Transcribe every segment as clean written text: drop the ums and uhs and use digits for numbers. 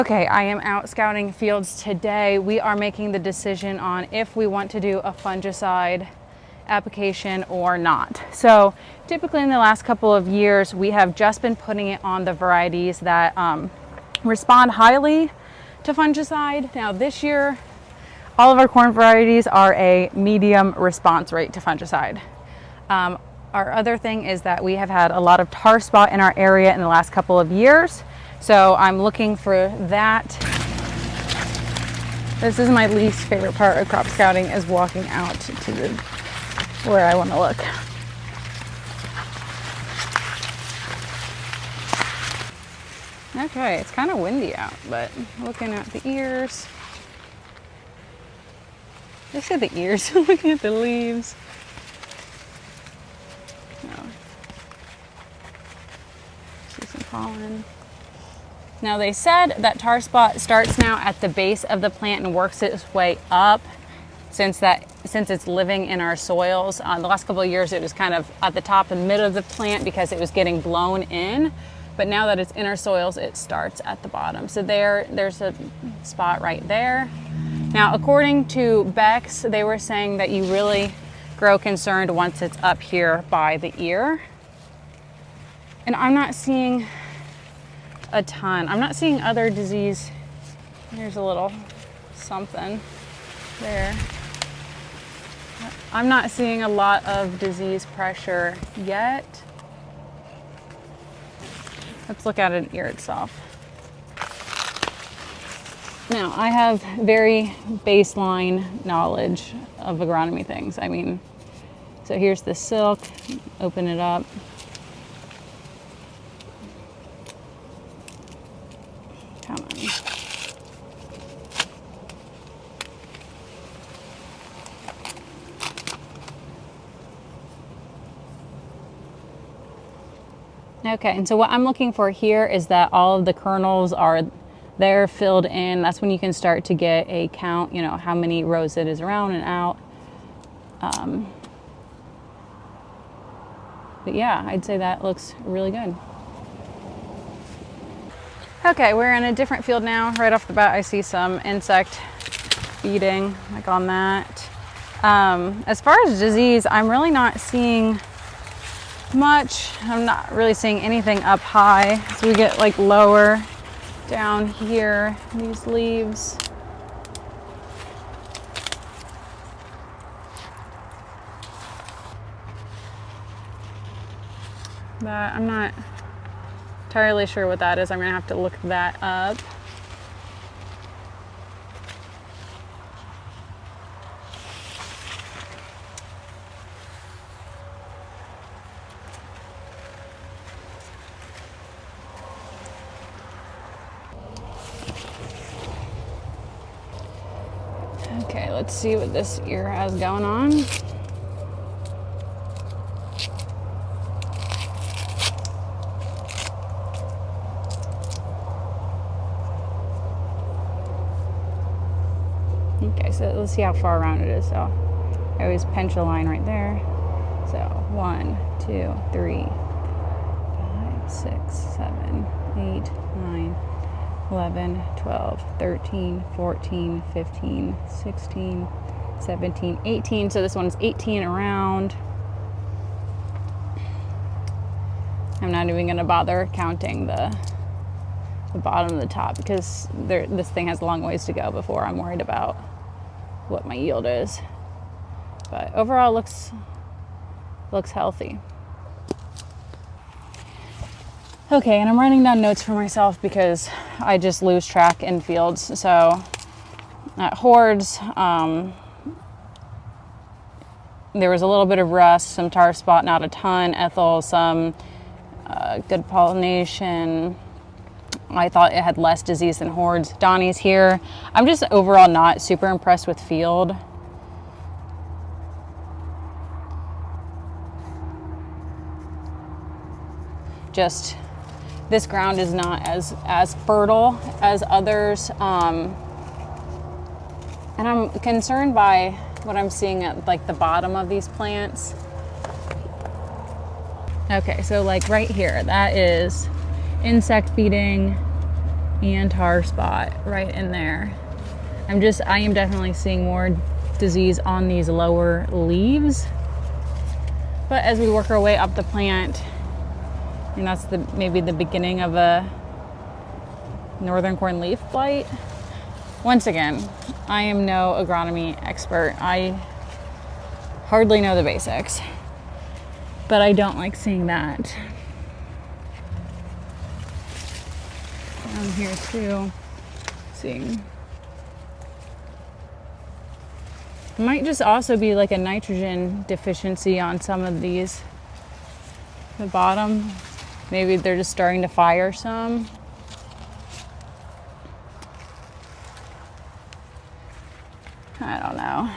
Okay, I am out scouting fields today. We are making the decision on if we want to do a fungicide application or not. So typically in the last couple of years, we have just been putting it on the varieties that respond highly to fungicide. Now this year, all of our corn varieties are a medium response rate to fungicide. Our other thing is that we have had a lot of tar spot in our area in the last couple of years. So I'm looking for that. This is my least favorite part of crop scouting, is walking out to where I want to look. Okay, it's kind of windy out, but looking at the ears. I said the ears, looking at the leaves. No. See some pollen. Now they said that tar spot starts now at the base of the plant and works its way up since it's living in our soils. The last couple of years it was kind of at the top and middle of the plant because it was getting blown in. But now that it's in our soils, it starts at the bottom. So there's a spot right there. Now, according to Beck's, they were saying that you really grow concerned once it's up here by the ear. And I'm not seeing a ton. I'm not seeing other disease. Here's a little something there. I'm not seeing a lot of disease pressure yet. Let's look at an ear itself. Now, I have very baseline knowledge of agronomy things. I mean, so here's the silk, open it up. Come on. Okay, and so what I'm looking for here is that all of the kernels are there filled in. That's when you can start to get a count, you know, how many rows it is around and out. But yeah, I'd say that looks really good. Okay, we're in a different field now. Right off the bat, I see some insect feeding, like on that. As far as disease, I'm really not seeing much. I'm not really seeing anything up high. So we get like lower down here, these leaves. But I'm not entirely sure what that is. I'm gonna have to look that up. Okay, let's see what this ear has going on. Okay, so let's see how far around it is. So I always pinch a line right there. So 1, 2, 3, 5, 6, 7, 8, 9, 11, 12, 13, 14, 15, 16, 17, 18. So this one's 18 around. I'm not even gonna bother counting the bottom and the top because this thing has a long ways to go before I'm worried about what my yield is. But overall looks healthy. Okay, and I'm writing down notes for myself because I just lose track in fields. So at hordes, there was a little bit of rust, some tar spot, not a ton, ethyl, some good pollination. I thought it had less disease than hordes. Donnie's here. I'm just overall not super impressed with field. Just this ground is not as fertile as others. And I'm concerned by what I'm seeing at like the bottom of these plants. Okay, so like right here, that is insect feeding. and tar spot right in there. I am definitely seeing more disease on these lower leaves. But as we work our way up the plant, and that's maybe the beginning of a northern corn leaf blight. Once again, I am no agronomy expert. I hardly know the basics, but I don't like seeing that. Down here too, seeing. It might just also be like a nitrogen deficiency on some of these. The bottom, maybe they're just starting to fire some. I don't know.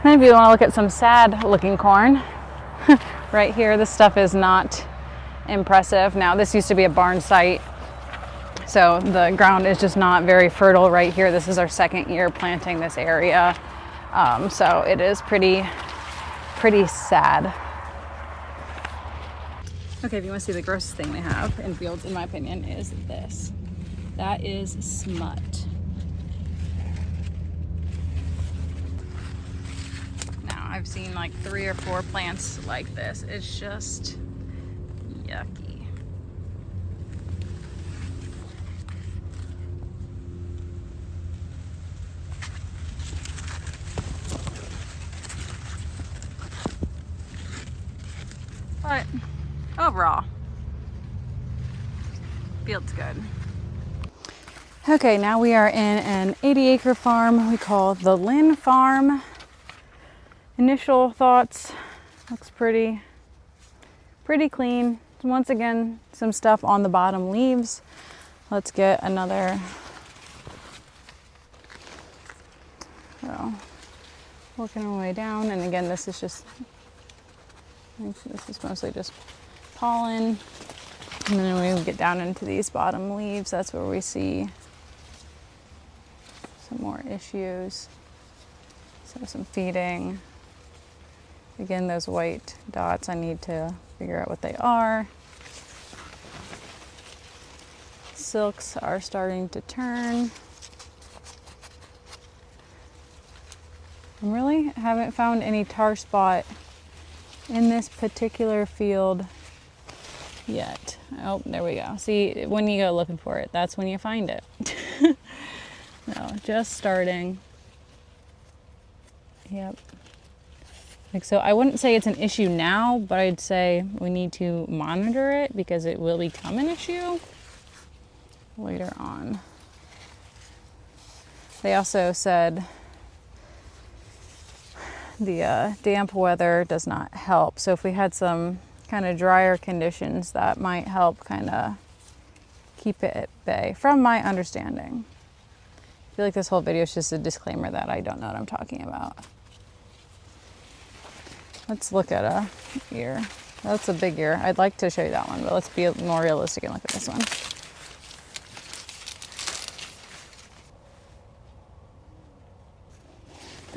Maybe you want to look at some sad looking corn. Right here, this stuff is not impressive. Now, this used to be a barn site, so the ground is just not very fertile right here. This is our second year planting this area, so it is pretty sad. Okay, if you want to see the grossest thing they have in fields, in my opinion, is this. That is smut. Now, I've seen like 3 or 4 plants like this. It's just yucky. But overall, field's good. Okay, now we are in an 80-acre farm we call the Lynn farm. Initial thoughts, looks pretty clean. Once again, some stuff on the bottom leaves. Let's get another. So, working our way down, and again, this is mostly just pollen. And then when we get down into these bottom leaves, that's where we see some more issues. So some feeding. Again, those white dots, I need to figure out what they are. Silks are starting to turn. I really haven't found any tar spot in this particular field yet. Oh, there we go. See, when you go looking for it, that's when you find it. No, just starting. Yep. Like, so I wouldn't say it's an issue now, but I'd say we need to monitor it because it will become an issue later on. They also said the damp weather does not help. So if we had some kind of drier conditions, that might help kind of keep it at bay, from my understanding. I feel like this whole video is just a disclaimer that I don't know what I'm talking about. Let's look at a ear. That's a big ear. I'd like to show you that one, but let's be more realistic and look at this one.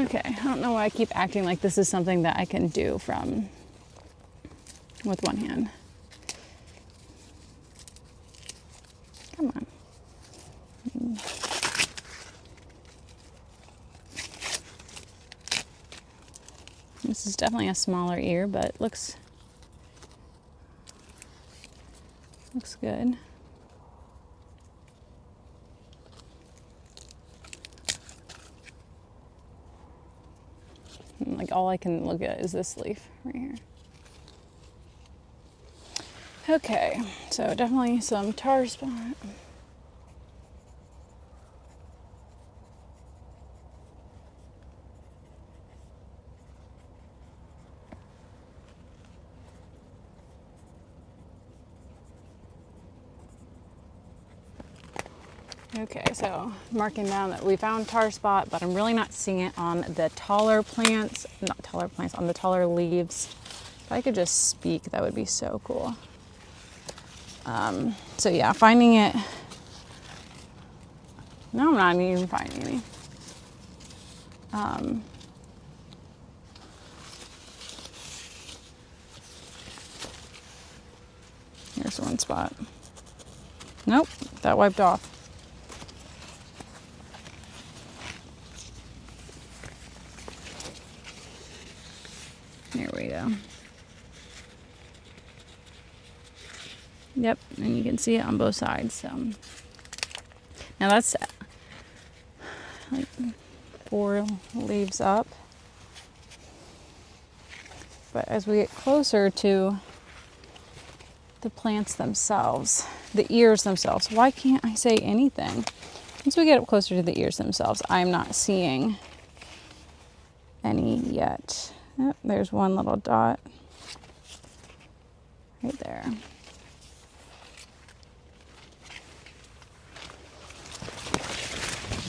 Okay, I don't know why I keep acting like this is something that I can do with one hand. Come on. This is definitely a smaller ear, but looks good. And like all I can look at is this leaf right here. Okay, so definitely some tar spot. Okay, so marking down that we found tar spot, but I'm really not seeing it on the taller plants, on the taller leaves. If I could just speak, that would be so cool. So yeah, finding it. No, I'm not even finding any. There's one spot. Nope, that wiped off. There we go. Yep, and you can see it on both sides. So now that's like 4 leaves up. But as we get closer to the plants themselves, the ears themselves, why can't I say anything? Once we get up closer to the ears themselves, I'm not seeing any yet. Oh, there's one little dot right there.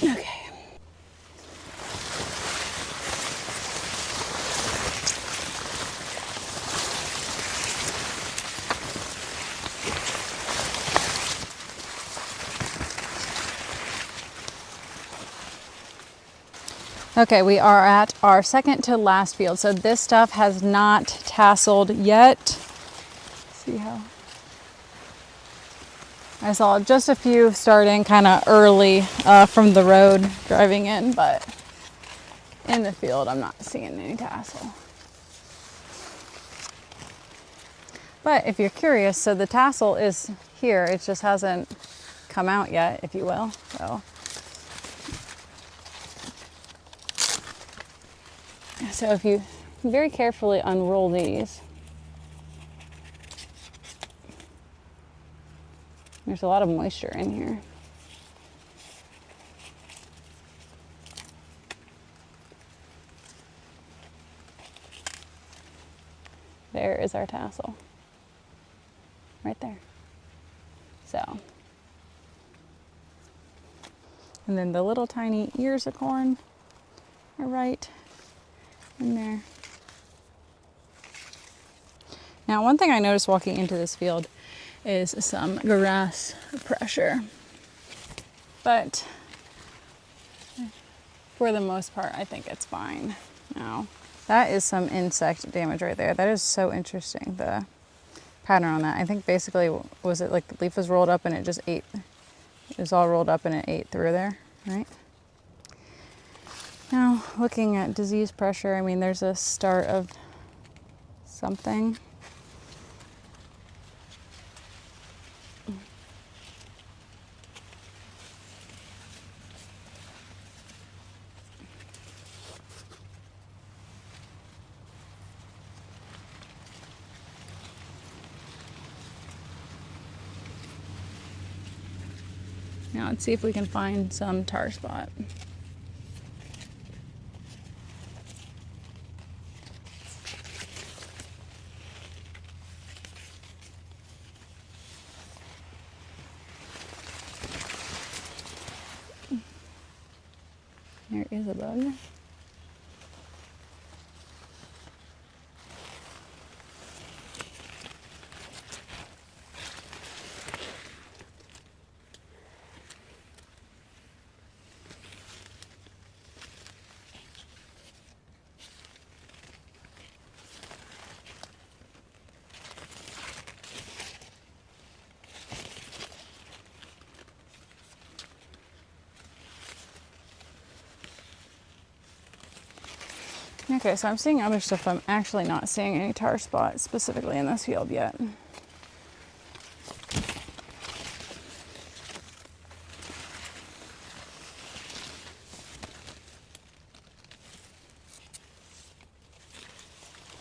Okay. Okay, we are at our second to last field. So this stuff has not tasseled yet. See how I saw just a few starting kind of early from the road driving in, but in the field I'm not seeing any tassel. But if you're curious, so the tassel is here. It just hasn't come out yet, if you will. So if you very carefully unroll these, there's a lot of moisture in here. There is our tassel. Right there. So. And then the little tiny ears of corn are right in there. Now, one thing I noticed walking into this field is some grass pressure. But for the most part, I think it's fine. Now, that is some insect damage right there. That is so interesting, the pattern on that. I think basically, was it like the leaf was rolled up and it just ate? It was all rolled up and it ate through there, right? Now, looking at disease pressure, I mean, there's a start of something. Now let's see if we can find some tar spot. There is a bug. Okay, so I'm seeing other stuff. I'm actually not seeing any tar spots specifically in this field yet.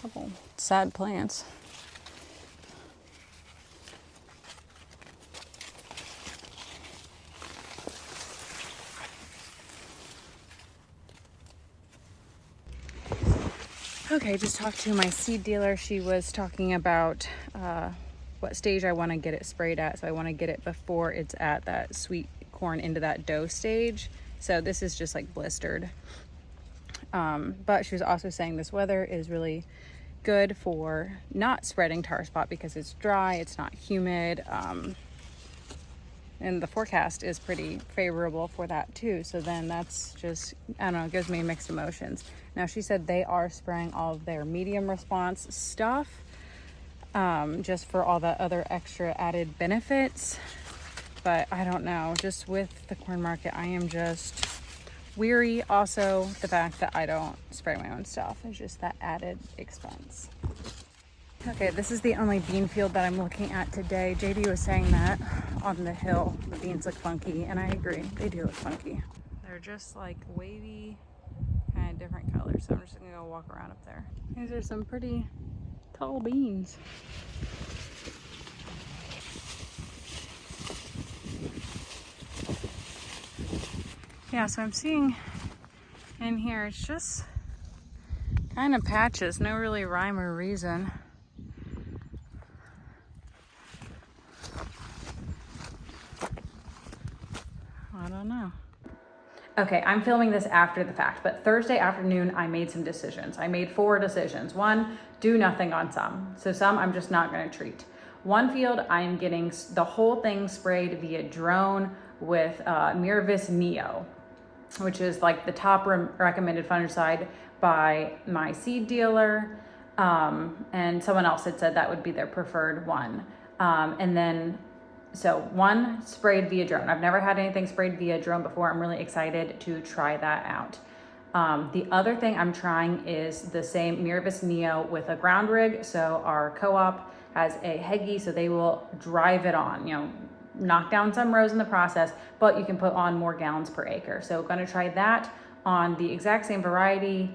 Couple sad plants. Okay, just talked to my seed dealer. She was talking about what stage I want to get it sprayed at. So I want to get it before it's at that sweet corn into that dough stage. So this is just like blistered. But she was also saying this weather is really good for not spreading tar spot because it's dry, it's not humid. And the forecast is pretty favorable for that too. So then that's just, I don't know, it gives me mixed emotions. Now she said they are spraying all of their medium response stuff. just for all the other extra added benefits. But I don't know, just with the corn market, I am just weary. Also, the fact that I don't spray my own stuff is just that added expense. Okay, this is the only bean field that I'm looking at today. JD was saying that on the hill, the beans look funky, and I agree, they do look funky. They're just like wavy, kind of different colors, so I'm just gonna go walk around up there. These are some pretty tall beans. Yeah, so I'm seeing in here, it's just kind of patches, no really rhyme or reason. I don't know. Okay, I'm filming this after the fact, but Thursday afternoon, I made some decisions. I made 4 decisions. 1, do nothing on some. So some I'm just not gonna treat. One field, I'm getting the whole thing sprayed via drone with Miravis Neo, which is like the top recommended fungicide by my seed dealer. And someone else had said that would be their preferred one. And then, so 1 sprayed via drone. I've never had anything sprayed via drone before. I'm really excited to try that out. The other thing I'm trying is the same Miravis Neo with a ground rig. So our co-op has a Heggie, so they will drive it on, knock down some rows in the process, but you can put on more gallons per acre. So going to try that on the exact same variety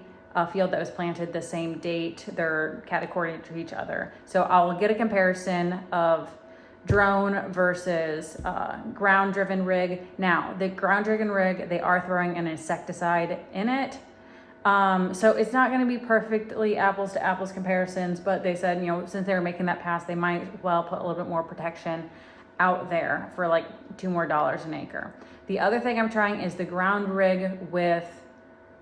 field that was planted the same date. They're categorized to each other. So I'll get a comparison of drone versus ground driven rig. Now the ground driven rig, they are throwing an insecticide in it. So it's not going to be perfectly apples to apples comparisons, but they said, since they were making that pass, they might well put a little bit more protection out there for like $2 more an acre. The other thing I'm trying is the ground rig with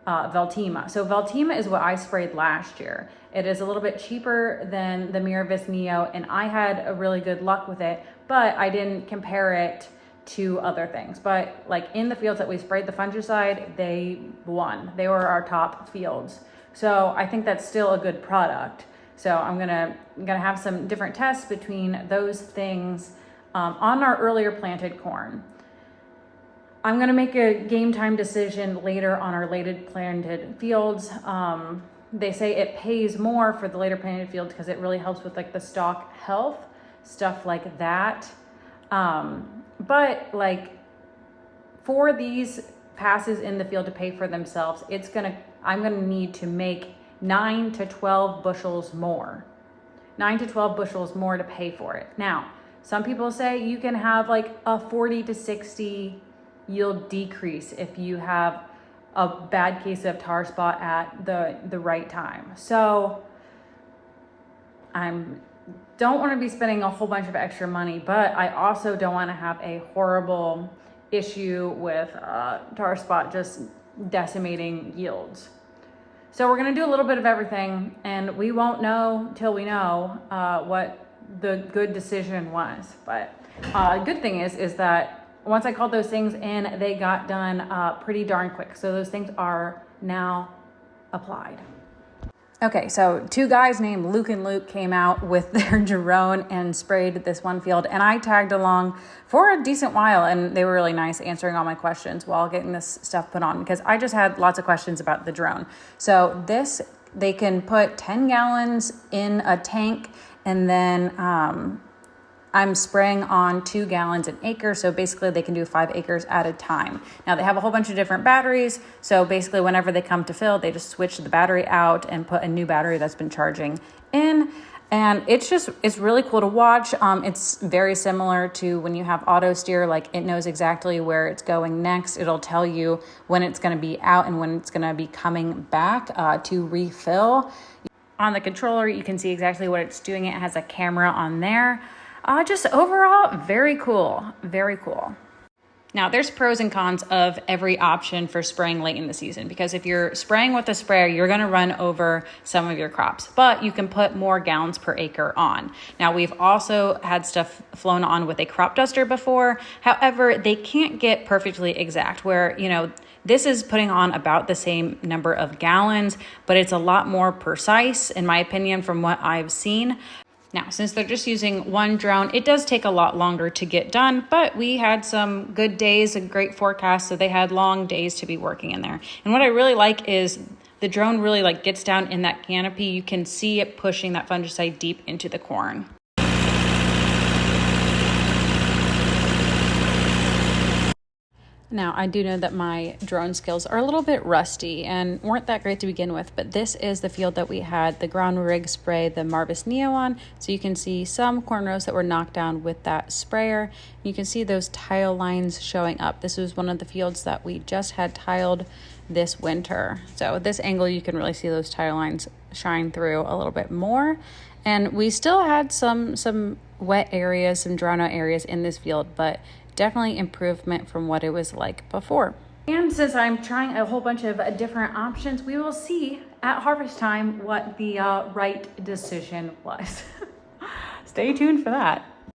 Veltima. So Veltima is what I sprayed last year. It is a little bit cheaper than the Miravis Neo, and I had a really good luck with it, but I didn't compare it to other things. But like in the fields that we sprayed the fungicide, they won. They were our top fields. So I think that's still a good product. So I'm gonna have some different tests between those things on our earlier planted corn. I'm gonna make a game time decision later on our later planted fields. They say it pays more for the later planted fields because it really helps with like the stalk health, stuff like that. But like for these passes in the field to pay for themselves, I'm gonna need to make 9 to 12 bushels more. 9 to 12 bushels more to pay for it. Now, some people say you can have like a 40 to 60 yield decrease if you have a bad case of tar spot at the right time. So don't want to be spending a whole bunch of extra money, but I also don't want to have a horrible issue with tar spot just decimating yields. So we're going to do a little bit of everything, and we won't know till we know what the good decision was. But good thing is that once I called those things in, they got done pretty darn quick. So those things are now applied. Okay, so 2 guys named Luke and Luke came out with their drone and sprayed this one field, and I tagged along for a decent while, and they were really nice answering all my questions while getting this stuff put on, because I just had lots of questions about the drone. So this, they can put 10 gallons in a tank, and then I'm spraying on 2 gallons an acre. So basically they can do 5 acres at a time. Now they have a whole bunch of different batteries. So basically whenever they come to fill, they just switch the battery out and put a new battery that's been charging in. And it's really cool to watch. It's very similar to when you have auto steer, like it knows exactly where it's going next. It'll tell you when it's going to be out and when it's going to be coming back to refill. On the controller, you can see exactly what it's doing. It has a camera on there. Just overall, very cool, very cool. Now, there's pros and cons of every option for spraying late in the season, because if you're spraying with a sprayer, you're going to run over some of your crops, but you can put more gallons per acre on. Now, we've also had stuff flown on with a crop duster before. However, they can't get perfectly exact where, this is putting on about the same number of gallons, but it's a lot more precise, in my opinion, from what I've seen. Now, since they're just using one drone, it does take a lot longer to get done, but we had some good days, a great forecast, so they had long days to be working in there. And what I really like is the drone really like gets down in that canopy. You can see it pushing that fungicide deep into the corn. Now, I do know that my drone skills are a little bit rusty and weren't that great to begin with, but this is the field that we had the ground rig spray the Marvis Neo on. So you can see some corn rows that were knocked down with that sprayer. You can see those tile lines showing up. This was one of the fields that we just had tiled this winter. So at this angle, you can really see those tile lines shine through a little bit more. And we still had some wet areas, some drown out areas in this field, but definitely improvement from what it was like before. And since I'm trying a whole bunch of different options, we will see at harvest time what the right decision was. Stay tuned for that.